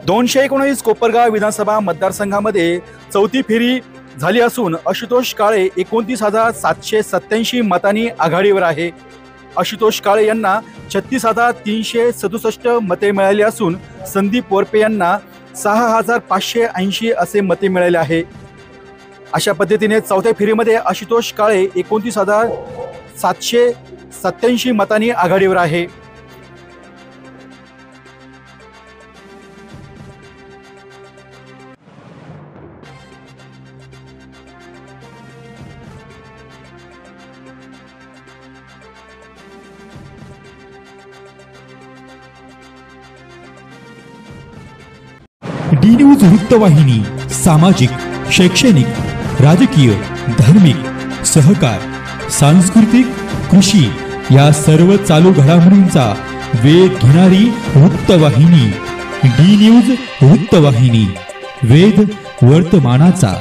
219 कोपरगाव विधानसभा मतदारसंघामध्ये चौथी फेरी झाली असून आशुतोष काळे 29,787 मतांनी आघाडीवर आहे। आशुतोष काळे यांना 36,367 मते मिळाली असून संदीप वरपे यांना 6,580 असे मते मिळाले आहे। अशा पद्धतीने चौथ्या फेरीमध्ये आशुतोष काळे 29,787 मतांनी आघाडीवर आहे। डी न्यूज वृत्तवाहिनी सामाजिक, शैक्षणिक, राजकीय, धार्मिक, सहकार, सांस्कृतिक, कृषी या सर्व चालू घडामोडींचा वेध घेणारी वृत्तवाहिनी। डी न्यूज वृत्तवाहिनी, वेध वर्तमानाचा।